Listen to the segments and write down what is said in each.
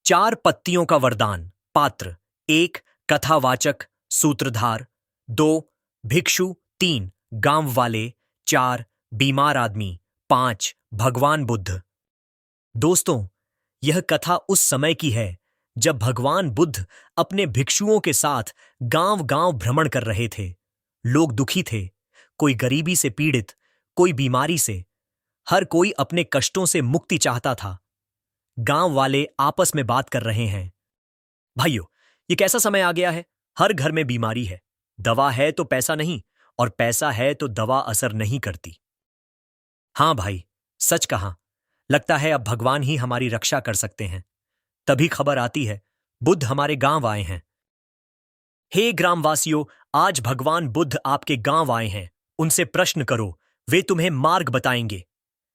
चार पत्तियों का वरदान। पात्र एक, कथावाचक सूत्रधार। दो, भिक्षु। तीन, गांव वाले। चार, बीमार आदमी। पांच, भगवान बुद्ध। दोस्तों, यह कथा उस समय की है जब भगवान बुद्ध अपने भिक्षुओं के साथ गांव-गांव भ्रमण कर रहे थे। लोग दुखी थे, कोई गरीबी से पीड़ित, कोई बीमारी से। हर कोई अपने कष्टों से मुक्ति चाहता था। गांव वाले आपस में बात कर रहे हैं। भाइयों, ये कैसा समय आ गया है? हर घर में बीमारी है। दवा है तो पैसा नहीं, और पैसा है तो दवा असर नहीं करती। हाँ भाई, सच कहा। लगता है अब भगवान ही हमारी रक्षा कर सकते हैं। तभी खबर आती है, बुद्ध हमारे गांव आए हैं। हे ग्रामवासियों, आज भगवान बुद्ध आपके गांव आए हैं। उनसे प्रश्न करो, वे तुम्हें मार्ग बताएंगे।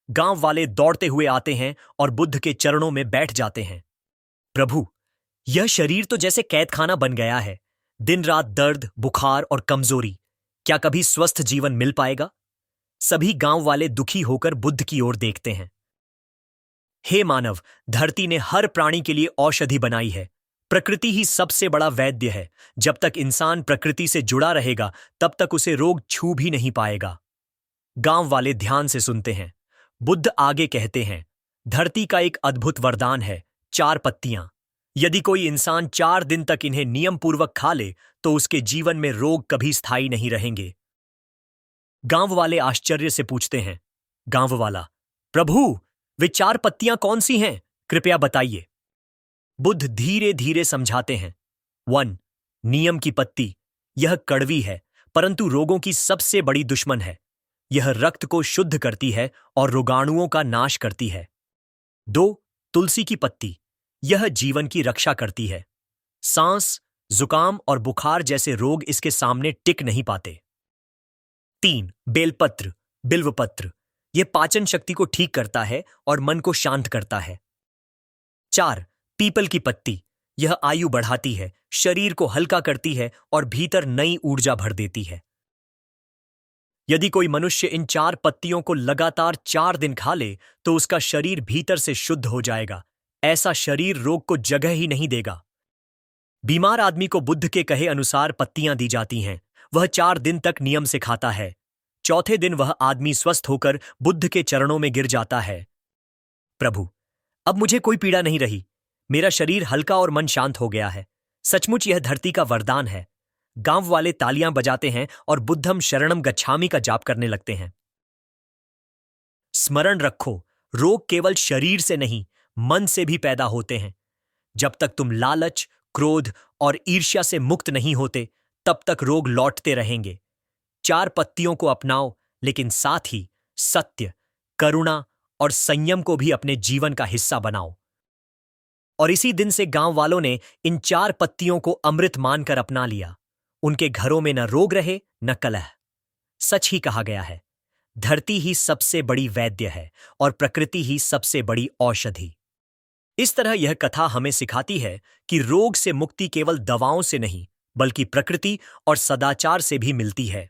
गांव वाले दौड़ते हुए आते हैं और बुद्ध के चरणों में बैठ जाते हैं। प्रभु, यह शरीर तो जैसे कैदखाना बन गया है। दिन रात दर्द, बुखार और कमजोरी। क्या कभी स्वस्थ जीवन मिल पाएगा? सभी गांव वाले दुखी होकर बुद्ध की ओर देखते हैं। हे मानव, धरती ने हर प्राणी के लिए औषधि बनाई है। प्रकृति ही सबसे बड़ा वैद्य है। जब तक इंसान प्रकृति से जुड़ा रहेगा, तब तक उसे रोग छू भी नहीं पाएगा। गांव वाले ध्यान से सुनते हैं। बुद्ध आगे कहते हैं, धरती का एक अद्भुत वरदान है, चार पत्तियां। यदि कोई इंसान 4 दिन तक इन्हें नियम पूर्वक खा ले, तो उसके जीवन में रोग कभी स्थायी नहीं रहेंगे। गांव वाले आश्चर्य से पूछते हैं। गांव वाला, प्रभु, वे 4 पत्तियां कौन सी हैं? कृपया बताइए। बुद्ध धीरे धीरे समझाते हैं। 1. नियम की पत्ती। यह कड़वी है, परंतु रोगों की सबसे बड़ी दुश्मन है। यह रक्त को शुद्ध करती है और रोगाणुओं का नाश करती है। 2. तुलसी की पत्ती। यह जीवन की रक्षा करती है। सांस, जुकाम और बुखार जैसे रोग इसके सामने टिक नहीं पाते। 3. बेलपत्र, बिल्वपत्र। यह पाचन शक्ति को ठीक करता है और मन को शांत करता है। 4. पीपल की पत्ती। यह आयु बढ़ाती है, शरीर को हल्का करती है और भीतर नई ऊर्जा भर देती है। यदि कोई मनुष्य इन 4 पत्तियों को लगातार 4 दिन खा ले, तो उसका शरीर भीतर से शुद्ध हो जाएगा। ऐसा शरीर रोग को जगह ही नहीं देगा। बीमार आदमी को बुद्ध के कहे अनुसार पत्तियां दी जाती हैं। वह 4 दिन तक नियम से खाता है। चौथे दिन वह आदमी स्वस्थ होकर बुद्ध के चरणों में गिर जाता है। प्रभु, अब मुझे कोई पीड़ा नहीं रही। मेरा शरीर हल्का और मन शांत हो गया है। सचमुच यह धरती का वरदान है। गांव वाले तालियां बजाते हैं और बुद्धम शरणम गच्छामि का जाप करने लगते हैं। स्मरण रखो, रोग केवल शरीर से नहीं, मन से भी पैदा होते हैं। जब तक तुम लालच, क्रोध और ईर्ष्या से मुक्त नहीं होते, तब तक रोग लौटते रहेंगे। 4 पत्तियों को अपनाओ, लेकिन साथ ही सत्य, करुणा और संयम को भी अपने जीवन का हिस्सा बनाओ। और इसी दिन से गांव वालों ने इन 4 पत्तियों को अमृत मानकर अपना लिया। उनके घरों में न रोग रहे, न कलह। सच ही कहा गया है, धरती ही सबसे बड़ी वैद्य है और प्रकृति ही सबसे बड़ी औषधि। इस तरह यह कथा हमें सिखाती है कि रोग से मुक्ति केवल दवाओं से नहीं, बल्कि प्रकृति और सदाचार से भी मिलती है।